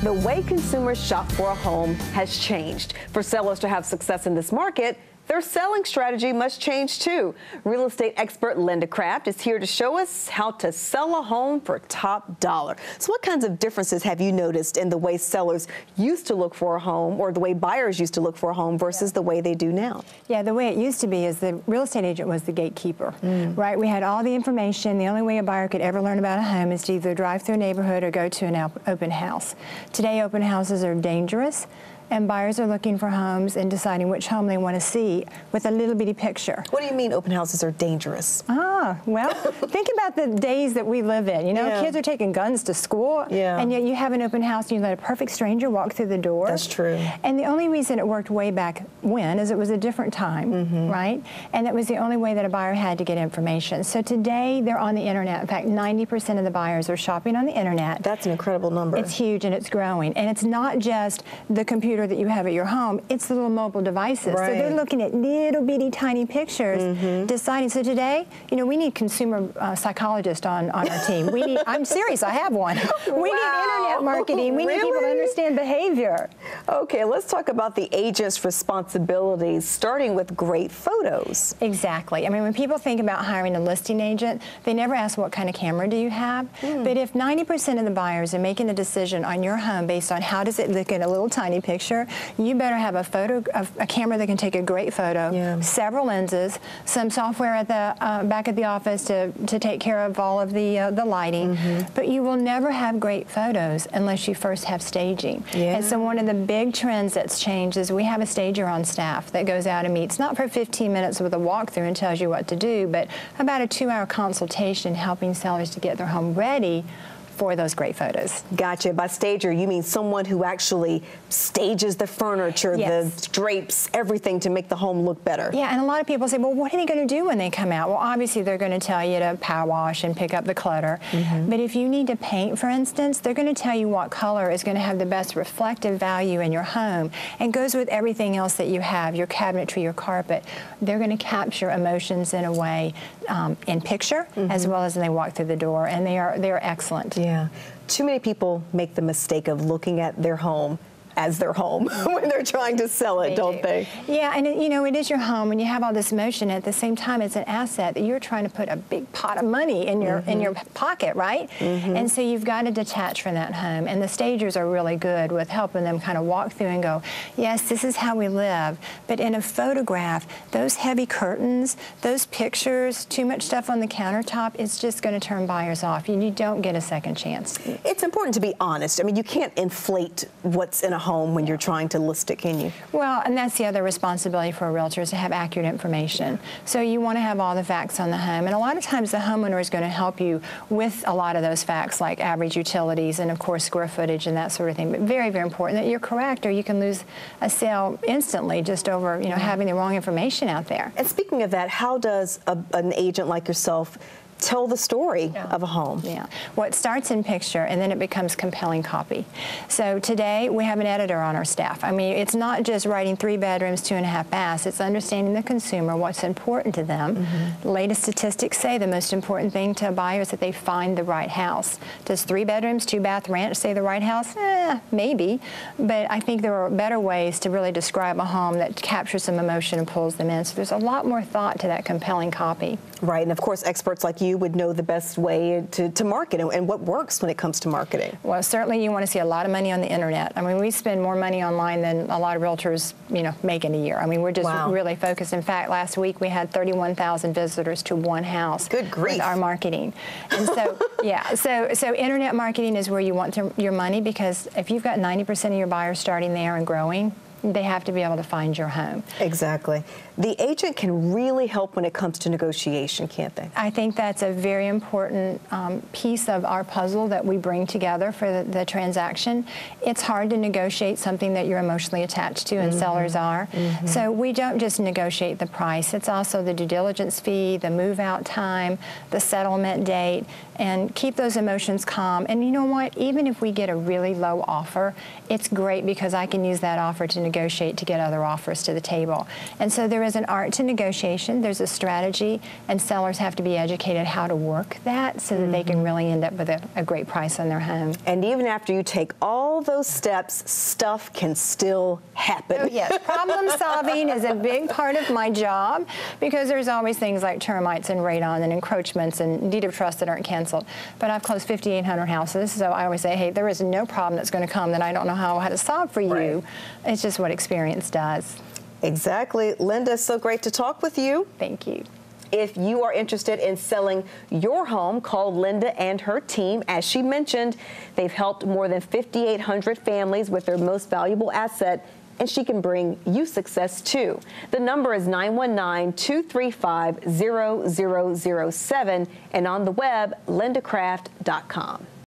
The way consumers shop for a home has changed. For sellers to have success in this market, their selling strategy must change too. Real estate expert Linda Kraft is here to show us how to sell a home for top dollar. So what kinds of differences have you noticed in the way sellers used to look for a home, or the way buyers used to look for a home versus the way they do now? Yeah, the way it used to be is the real estate agent was the gatekeeper, right? We had all the information. The only way a buyer could ever learn about a home is to either drive through a neighborhood or go to an open house. Today, open houses are dangerous, and buyers are looking for homes and deciding which home they want to see with a little bitty picture. What do you mean open houses are dangerous? Well, think about the days that we live in. You know, kids are taking guns to school, and yet you have an open house and you let a perfect stranger walk through the door. That's true. And the only reason it worked way back when is it was a different time, right? And that was the only way that a buyer had to get information. So today, they're on the internet. In fact, 90% of the buyers are shopping on the internet. That's an incredible number. It's huge, and it's growing. And it's not just the computer that you have at your home, it's the little mobile devices. Right. So they're looking at little bitty tiny pictures, deciding. So today, you know, we need consumer psychologists on our team. We need, I'm serious, I have one. We need internet marketing. We need people to understand behavior. Okay, let's talk about the agent's responsibilities, starting with great photos. Exactly. I mean, when people think about hiring a listing agent, they never ask what kind of camera do you have. But if 90% of the buyers are making a decision on your home based on how does it look in a little tiny picture, you better have a camera that can take a great photo, several lenses, some software at the back of the office to take care of all of the lighting. But you will never have great photos unless you first have staging. And so one of the big trends that's changed is we have a stager on staff that goes out and meets, not for 15 minutes with a walkthrough and tells you what to do, but about a 2-hour consultation helping sellers to get their home ready for those great photos. Gotcha. By stager, you mean someone who actually stages the furniture, the drapes, everything to make the home look better. Yeah, and a lot of people say, well, what are they going to do when they come out? Well, obviously, they're going to tell you to power wash and pick up the clutter. But if you need to paint, for instance, they're going to tell you what color is going to have the best reflective value in your home and goes with everything else that you have, your cabinetry, your carpet. They're going to capture emotions in a way in picture as well as when they walk through the door, and they are excellent. Yeah. Too many people make the mistake of looking at their home as their home when they're trying to sell it, don't they? Yeah, and you know, it is your home, and you have all this emotion. At the same time, it's an asset that you're trying to put a big pot of money in your pocket, right? And so you've got to detach from that home. And the stagers are really good with helping them kind of walk through and go, yes, this is how we live. But in a photograph, those heavy curtains, those pictures, too much stuff on the countertop, it's just going to turn buyers off. You don't get a second chance. It's important to be honest. I mean, you can't inflate what's in a home when you're trying to list it, can you? Well, and that's the other responsibility for a realtor, is to have accurate information. So you want to have all the facts on the home, and a lot of times the homeowner is going to help you with a lot of those facts, like average utilities and of course square footage and that sort of thing. But very, very important that you're correct, or you can lose a sale instantly just over, you know, having the wrong information out there. And speaking of that, how does an agent like yourself tell the story of a home? Yeah. Well, it starts in picture, and then it becomes compelling copy. So today, we have an editor on our staff. I mean, it's not just writing 3 bedrooms, 2.5 baths. It's understanding the consumer, what's important to them. The latest statistics say the most important thing to a buyer is that they find the right house. Does 3 bedrooms, 2-bath ranch say the right house? Maybe. But I think there are better ways to really describe a home that captures some emotion and pulls them in. So there's a lot more thought to that compelling copy. Right, and of course, experts like you would know the best way to market and what works when it comes to marketing. Well, certainly you want to see a lot of money on the internet. I mean, we spend more money online than a lot of realtors, you know, make in a year. I mean, we're just really focused. In fact, last week we had 31,000 visitors to one house. Good grief. With our marketing. And so, yeah, so internet marketing is where you want your money, because if you've got 90% of your buyers starting there and growing, they have to be able to find your home. Exactly. The agent can really help when it comes to negotiation, can't they? I think that's a very important piece of our puzzle that we bring together for the transaction. It's hard to negotiate something that you're emotionally attached to, and sellers are. So we don't just negotiate the price. It's also the due diligence fee, the move-out time, the settlement date, and keep those emotions calm. And you know what? Even if we get a really low offer, it's great because I can use that offer to negotiate negotiate to get other offers to the table. And so there is an art to negotiation, there's a strategy, and sellers have to be educated how to work that so that they can really end up with a great price on their home. And even after you take all those steps, stuff can still happen. Oh, yes, problem solving is a big part of my job because there's always things like termites and radon and encroachments and deed of trust that aren't canceled. But I've closed 5,800 houses, so I always say, hey, there is no problem that's going to come that I don't know how to solve for you. Right. It's just what experience does. Exactly. Linda, so great to talk with you. Thank you. If you are interested in selling your home, call Linda and her team. As she mentioned, they've helped more than 5,800 families with their most valuable asset, and she can bring you success too. The number is 919-235-0007 and on the web, lindacraft.com.